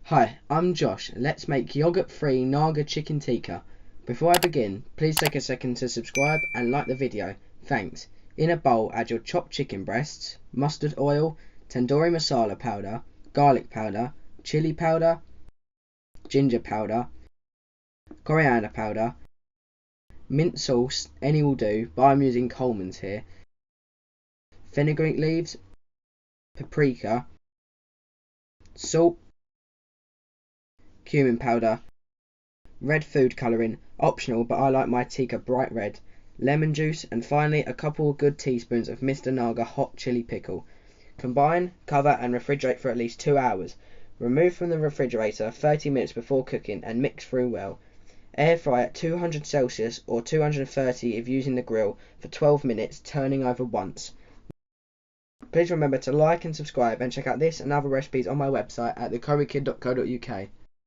Hi, I'm Josh. Let's make yogurt-free Naga chicken tikka. Before I begin, please take a second to subscribe and like the video. Thanks. In a bowl, add your chopped chicken breasts, mustard oil, Tandoori Masala Powder, garlic powder, chili powder, ginger powder, coriander powder, mint sauce, any will do, but I'm using Colemans here, fenugreek leaves, paprika, salt, cumin powder, red food colouring, optional but I like my tikka bright red, lemon juice, and finally a couple of good teaspoons of Mr Naga hot chilli pickle. Combine, cover and refrigerate for at least 2 hours. Remove from the refrigerator 30 minutes before cooking and mix through well. Air fry at 200 Celsius or 230 if using the grill for 12 minutes, turning over once. Please remember to like and subscribe and check out this and other recipes on my website at thecurrykid.co.uk.